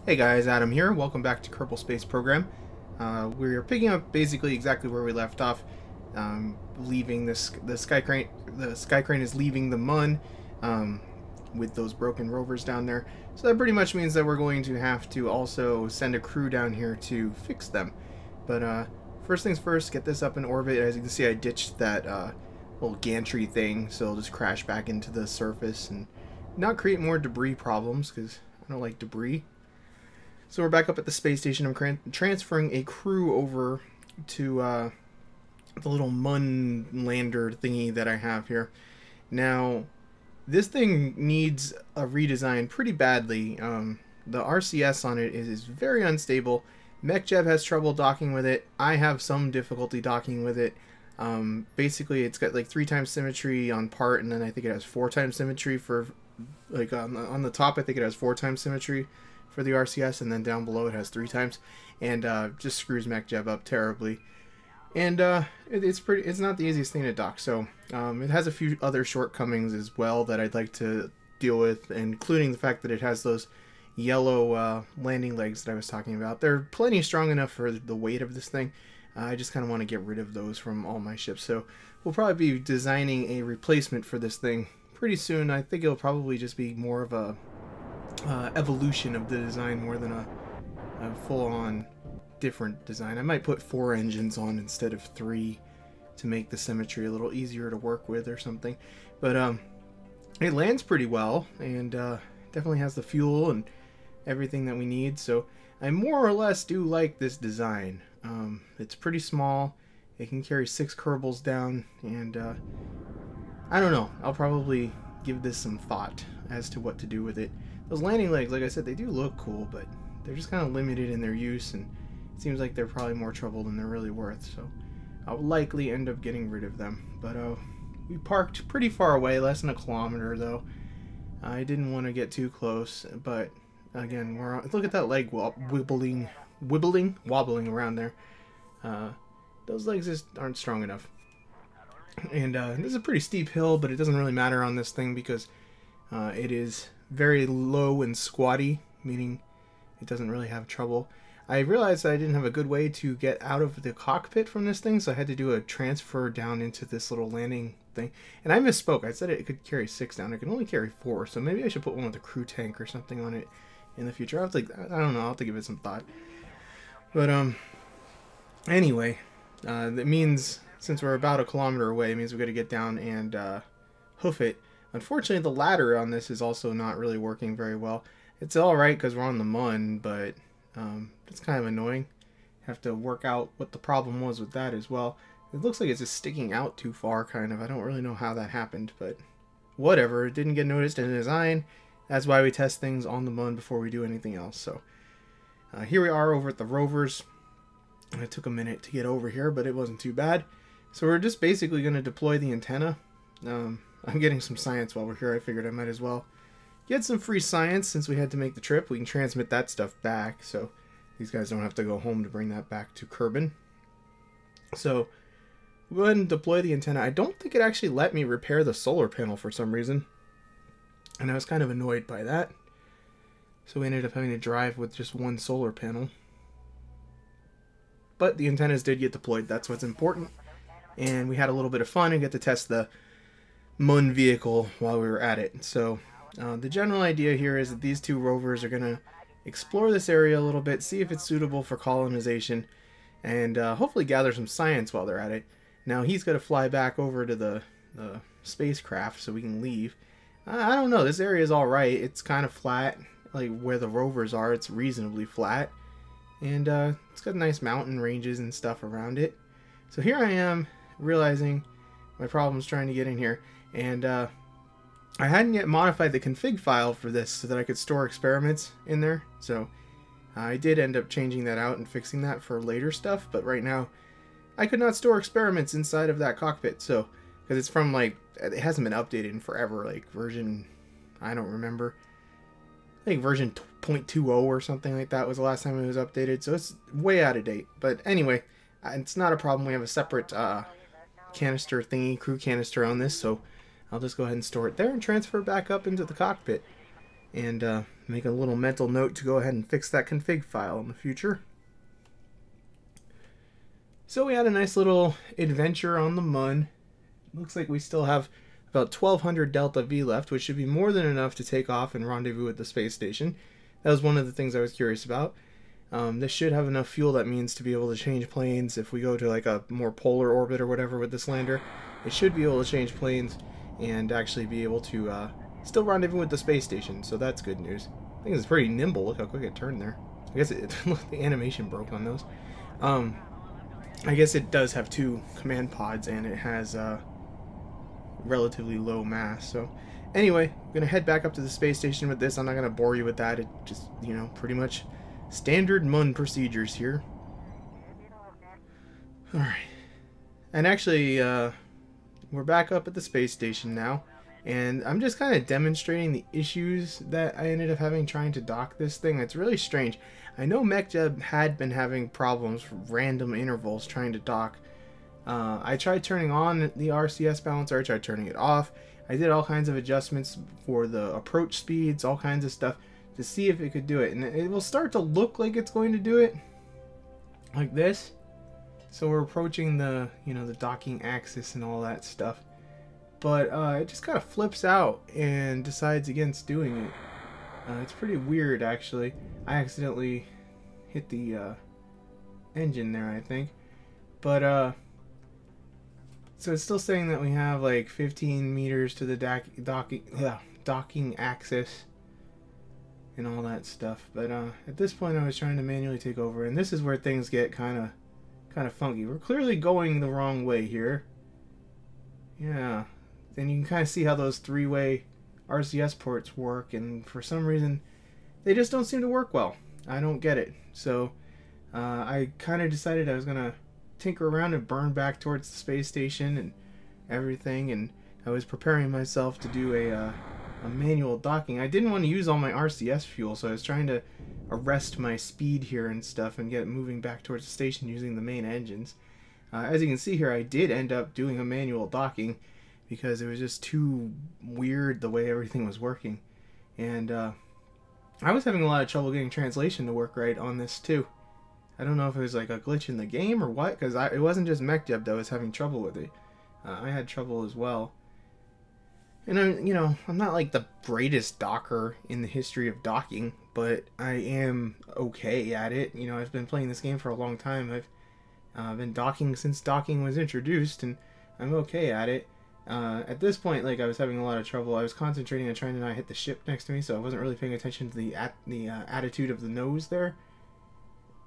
Hey guys, Adam here. Welcome back to Kerbal Space Program. We're picking up basically exactly where we left off. Leaving the sky crane. The sky crane is leaving the Mun with those broken rovers down there. So that pretty much means that we're going to have to also send a crew down here to fix them. But first things first, get this up in orbit. As you can see, I ditched that little gantry thing, so it'll just crash back into the surface and not create more debris problems because I don't like debris. So we're back up at the space station. I'm transferring a crew over to the little Mun lander thingy that I have here. Now, this thing needs a redesign pretty badly. The RCS on it is very unstable. MechJeb has trouble docking with it. I have some difficulty docking with it. Basically, it's got like 3 times symmetry on part, and then I think it has 4 times symmetry for, like on the top, I think it has 4 times symmetry for the RCS, and then down below it has 3 times, and just screws MechJeb up terribly. And it's not the easiest thing to dock, so it has a few other shortcomings as well that I'd like to deal with, including the fact that it has those yellow landing legs that I was talking about. They're plenty strong enough for the weight of this thing. I just kind of want to get rid of those from all my ships, so we'll probably be designing a replacement for this thing pretty soon. I think it'll probably just be more of a evolution of the design more than a full-on different design. I might put 4 engines on instead of 3 to make the symmetry a little easier to work with or something. But it lands pretty well, and definitely has the fuel and everything that we need, so I more or less do like this design. It's pretty small. It can carry 6 Kerbals down, and I don't know. I'll probably give this some thought as to what to do with it. Those landing legs, like I said, they do look cool, but they're just kind of limited in their use, and it seems like they're probably more trouble than they're really worth, so I'll likely end up getting rid of them. But we parked pretty far away, less than a kilometer, though. I didn't want to get too close, but again, we're on, look at that leg wobbling around there. Those legs just aren't strong enough. And this is a pretty steep hill, but it doesn't really matter on this thing because it is very low and squatty, meaning it doesn't really have trouble. I realized that I didn't have a good way to get out of the cockpit from this thing, so I had to do a transfer down into this little landing thing. And I misspoke. I said it could carry 6 down. It can only carry 4, so maybe I should put one with a crew tank or something on it in the future. I don't know. I'll have to give it some thought. But anyway, that means since we're about a kilometer away, it means we've got to get down and hoof it. Unfortunately, the ladder on this is also not really working very well. It's alright because we're on the Mun, but it's kind of annoying. Have to work out what the problem was with that as well. It looks like it's just sticking out too far, kind of. I don't really know how that happened, but whatever. It didn't get noticed in the design. That's why we test things on the Mun before we do anything else. So here we are over at the rovers. It took a minute to get over here, but it wasn't too bad. So we're just basically going to deploy the antenna. I'm getting some science while we're here. I figured I might as well get some free science since we had to make the trip. We can transmit that stuff back, so these guys don't have to go home to bring that back to Kerbin. So we'll go ahead and deploy the antenna. I don't think it actually let me repair the solar panel for some reason, and I was kind of annoyed by that. So we ended up having to drive with just 1 solar panel. But the antennas did get deployed. That's what's important. And we had a little bit of fun and get to test the Mun vehicle while we were at it. So the general idea here is that these 2 rovers are going to explore this area a little bit, see if it's suitable for colonization, and hopefully gather some science while they're at it. Now he's got to fly back over to the spacecraft so we can leave. I don't know, this area is alright. It's kind of flat, like where the rovers are, it's reasonably flat. And it's got nice mountain ranges and stuff around it. So here I am, realizing my problem's trying to get in here. And I hadn't yet modified the config file for this so that I could store experiments in there. So I did end up changing that out and fixing that for later stuff. But right now, I could not store experiments inside of that cockpit. So, because it's from like, it hasn't been updated in forever. Like version, I don't remember. I think version 0.20 or something like that was the last time it was updated. So it's way out of date. But anyway, it's not a problem. We have a separate canister thingy, crew canister on this. So I'll just go ahead and store it there and transfer it back up into the cockpit. and make a little mental note to go ahead and fix that config file in the future. So we had a nice little adventure on the Mun. Looks like we still have about 1200 Delta V left, which should be more than enough to take off and rendezvous at the space station. That was one of the things I was curious about. This should have enough fuel, that means, to be able to change planes. If we go to like a more polar orbit or whatever with this lander, it should be able to change planes and actually be able to still rendezvous with the space station, so that's good news. I think it's pretty nimble. Look how quick it turned there. I guess the animation broke on those. I guess it does have 2 command pods, and it has relatively low mass. So anyway, I'm gonna head back up to the space station with this. I'm not gonna bore you with that. It just, you know, pretty much standard Mun procedures here. Alright, and actually we're back up at the space station now, and I'm just kind of demonstrating the issues that I ended up having trying to dock this thing. It's really strange. I know MechJeb had been having problems for random intervals trying to dock. I tried turning on the RCS balancer, I tried turning it off. I did all kinds of adjustments for the approach speeds, all kinds of stuff to see if it could do it. And it will start to look like it's going to do it, like this. So we're approaching the, you know, the docking axis and all that stuff. But it just kind of flips out and decides against doing it. It's pretty weird, actually. I accidentally hit the engine there, I think. But so it's still saying that we have like 15 meters to the docking axis and all that stuff. But at this point, I was trying to manually take over, and this is where things get kind of funky. We're clearly going the wrong way here. Yeah. Then you can kind of see how those 3-way RCS ports work, and for some reason they just don't seem to work well. I don't get it. So I kind of decided I was gonna tinker around and burn back towards the space station and everything, and I was preparing myself to do a manual docking. I didn't want to use all my RCS fuel, so I was trying to arrest my speed here and stuff and get moving back towards the station using the main engines. As you can see here, I did end up doing a manual docking because it was just too weird the way everything was working. And I was having a lot of trouble getting translation to work right on this too. I don't know if it was like a glitch in the game or what, because it wasn't just MechJeb that was having trouble with it. I had trouble as well. And I'm not like the greatest docker in the history of docking, but I am okay at it. You know, I've been playing this game for a long time. I've been docking since docking was introduced, and I'm okay at it. At this point, like, I was having a lot of trouble. I was concentrating on trying to not hit the ship next to me, so I wasn't really paying attention to the attitude of the nose there.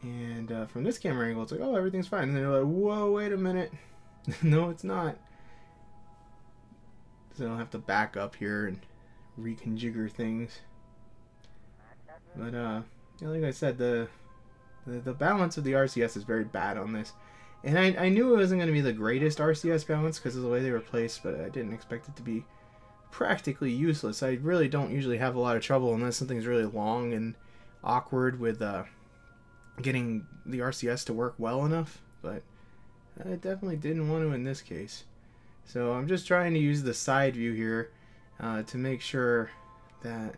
And from this camera angle, it's like, oh, everything's fine. And then they're like, whoa, wait a minute. No, it's not. So I'll have to back up here and reconfigure things. But yeah, like I said, the balance of the RCS is very bad on this. And I knew it wasn't going to be the greatest RCS balance because of the way they were placed, but I didn't expect it to be practically useless. I really don't usually have a lot of trouble unless something's really long and awkward with getting the RCS to work well enough, but I definitely didn't want to in this case. So I'm just trying to use the side view here to make sure that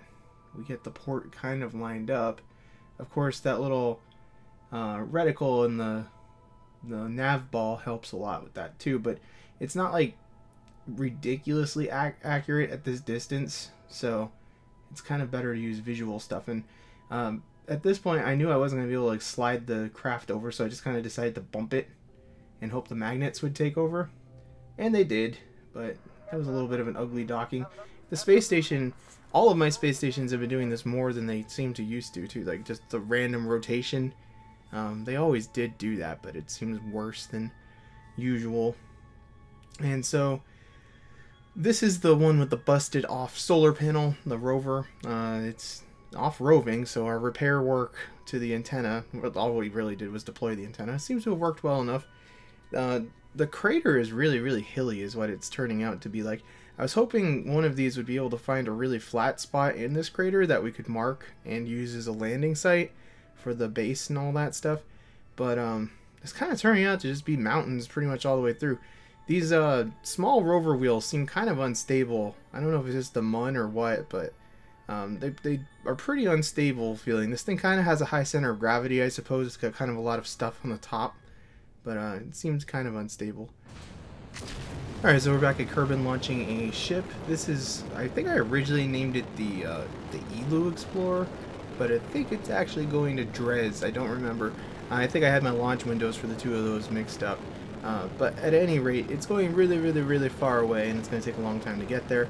we get the port kind of lined up. Of course, that little reticle in the nav ball helps a lot with that too, but it's not like ridiculously accurate at this distance, so it's kind of better to use visual stuff. And at this point, I knew I wasn't going to be able to like slide the craft over, so I just kind of decided to bump it and hope the magnets would take over. And they did, but that was a little bit of an ugly docking. The space station, all of my space stations have been doing this more than they seem to used to, too. Like, just the random rotation. They always did do that, but it seems worse than usual. And so, this is the one with the busted off solar panel, the rover. It's off-roving, so our repair work to the antenna, all we really did was deploy the antenna. It seems to have worked well enough. The crater is really, really hilly is what it's turning out to be like. I was hoping one of these would be able to find a really flat spot in this crater that we could mark and use as a landing site for the base and all that stuff. But it's kind of turning out to just be mountains pretty much all the way through. These small rover wheels seem kind of unstable. I don't know if it's just the Mun or what, but They are pretty unstable feeling. This thing kind of has a high center of gravity, I suppose. It's got kind of a lot of stuff on the top, but it seems kind of unstable. Alright, so we're back at Kerbal launching a ship. This is, I think I originally named it the Elu Explorer, but I think it's actually going to Drez. I don't remember. I think I had my launch windows for the two of those mixed up. But at any rate, it's going really far away, and it's going to take a long time to get there.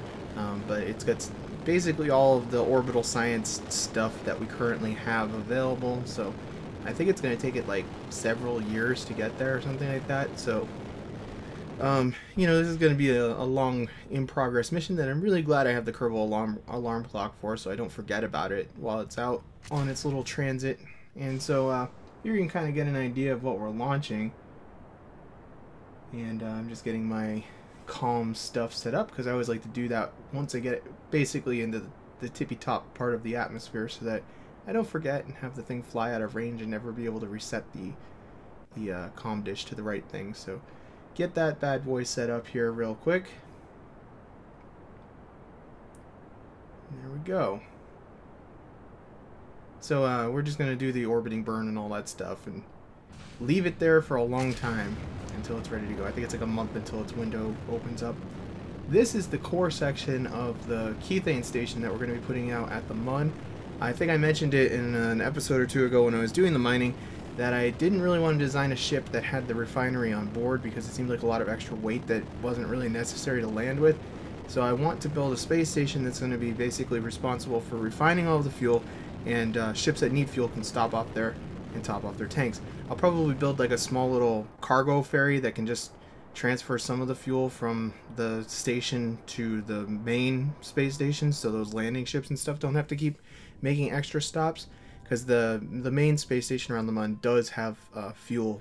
But it's got basically all of the orbital science stuff that we currently have available, so I think it's going to take it like several years to get there or something like that. So you know, this is going to be a long in progress mission that I'm really glad I have the Kerbal alarm clock for, so I don't forget about it while it's out on its little transit. And so here you can kind of get an idea of what we're launching. And I'm just getting my calm stuff set up, because I always like to do that once I get it basically into the tippy top part of the atmosphere, so that I don't forget and have the thing fly out of range and never be able to reset the comm dish to the right thing. So get that bad boy set up here real quick. And there we go. So we're just going to do the orbiting burn and all that stuff and leave it there for a long time until it's ready to go. I think it's like a month until its window opens up. This is the core section of the Kethane station that we're going to be putting out at the Mun. I think I mentioned it in an episode or two ago when I was doing the mining, that I didn't really want to design a ship that had the refinery on board, because it seemed like a lot of extra weight that wasn't really necessary to land with. So I want to build a space station that's going to be basically responsible for refining all of the fuel, and ships that need fuel can stop off there and top off their tanks. I'll probably build like a small little cargo ferry that can just transfer some of the fuel from the station to the main space station, so those landing ships and stuff don't have to keep making extra stops, because the main space station around the Mun does have fuel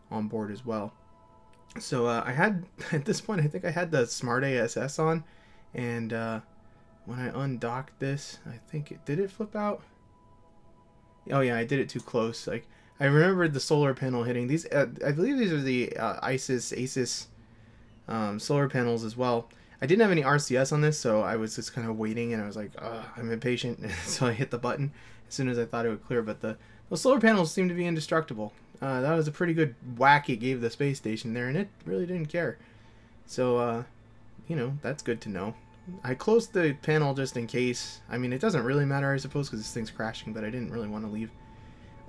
on board as well. So I had, at this point, I think I had the Smart ASS on, and when I undocked this, I think did it flip out? Oh yeah, I did it too close. Like, I remembered the solar panel hitting these. I believe these are the ASUS solar panels as well. I didn't have any RCS on this, so I was just kind of waiting, and I was like, I'm impatient, so I hit the button as soon as I thought it would clear. But those solar panels seem to be indestructible. That was a pretty good whack it gave the space station there, and it really didn't care. So, you know, that's good to know. I closed the panel just in case. I mean, it doesn't really matter, I suppose, because this thing's crashing, but I didn't really want to leave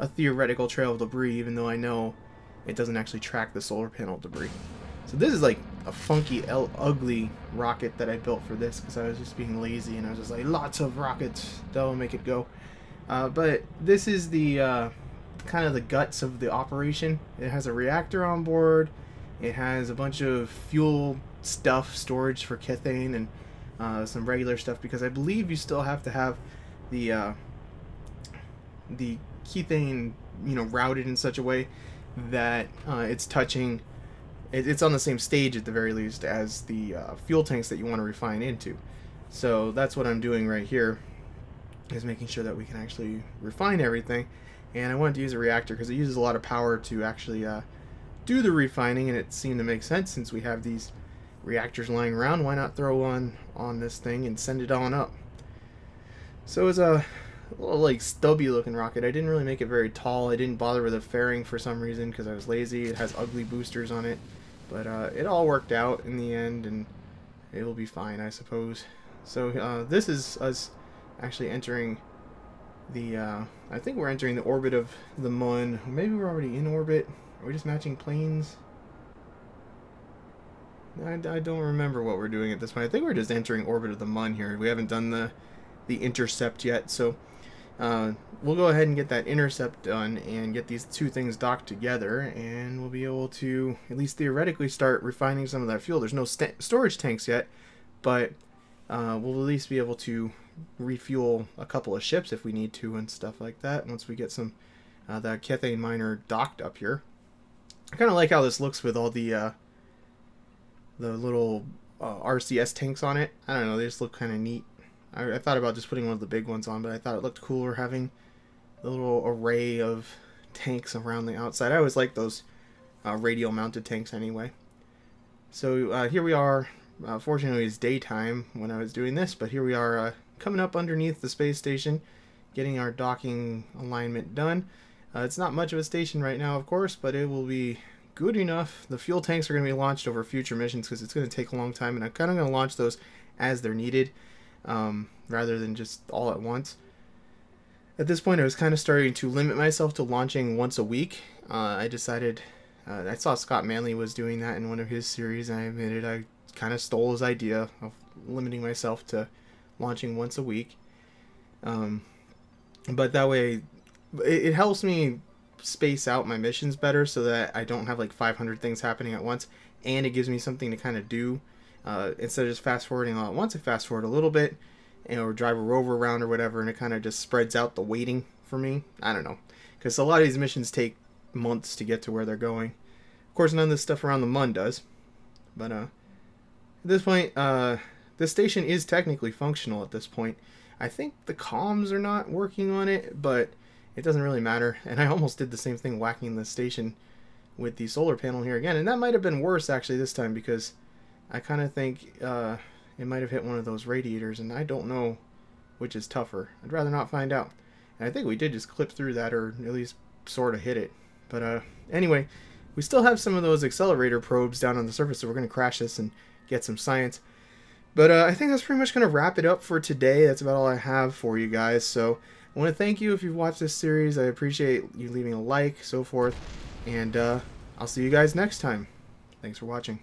a theoretical trail of debris, even though I know it doesn't actually track the solar panel debris. So this is like a funky, ugly rocket that I built for this, because I was just being lazy, and I was just like, lots of rockets, that'll make it go. But this is the kind of the guts of the operation. It has a reactor on board. It has a bunch of fuel stuff, storage for Kethane, and some regular stuff, because I believe you still have to have the Kethane, you know, routed in such a way that it's touching, it's on the same stage at the very least as the fuel tanks that you want to refine into. So that's what I'm doing right here, is making sure that we can actually refine everything. And I wanted to use a reactor because it uses a lot of power to actually do the refining, and it seemed to make sense since we have these reactors lying around. Why not throw one on this thing and send it on up? So it was a little like stubby looking rocket. I didn't really make it very tall. I didn't bother with a fairing for some reason because I was lazy. It has ugly boosters on it, but it all worked out in the end, and it'll be fine, I suppose. So this is us actually entering the I think we're entering the orbit of the Mun. Maybe we're already in orbit. Are we just matching planes? I don't remember what we're doing at this point. I think we're just entering orbit of the Mun here. We haven't done the intercept yet, so we'll go ahead and get that intercept done and get these two things docked together, and we'll be able to at least theoretically start refining some of that fuel. There's no storage tanks yet, but we'll at least be able to refuel a couple of ships if we need to and stuff like that once we get some that Kethane miner docked up here. I kind of like how this looks with all the little RCS tanks on it. I don't know, they just look kind of neat. I thought about just putting one of the big ones on, but I thought it looked cooler having the little array of tanks around the outside. I always like those radial mounted tanks anyway. So here we are. Fortunately, it's daytime when I was doing this, but here we are coming up underneath the space station, getting our docking alignment done. It's not much of a station right now, of course, but it will be good enough. The fuel tanks are going to be launched over future missions because it's going to take a long time, and I'm kind of going to launch those as they're needed, rather than just all at once. At this point, I was kind of starting to limit myself to launching once a week. I decided, I saw Scott Manley was doing that in one of his series, and I admitted I kind of stole his idea of limiting myself to launching once a week. But that way, it helps me space out my missions better so that I don't have like 500 things happening at once, and it gives me something to kind of do. Instead of just fast forwarding all at once, I fast forward a little bit, or drive a rover around or whatever, and it kind of just spreads out the waiting for me. I don't know, because a lot of these missions take months to get to where they're going. Of course, none of this stuff around the Mun does, but at this point, this station is technically functional at this point. I think the comms are not working on it, but it doesn't really matter. And I almost did the same thing, whacking the station with the solar panel here again, and that might have been worse actually this time, because I kind of think it might have hit one of those radiators, and I don't know which is tougher. I'd rather not find out. And I think we did just clip through that, or at least sort of hit it. But anyway, we still have some of those accelerator probes down on the surface, so we're going to crash this and get some science. But I think that's pretty much going to wrap it up for today. That's about all I have for you guys. So I want to thank you if you've watched this series. I appreciate you leaving a like, so forth. And I'll see you guys next time. Thanks for watching.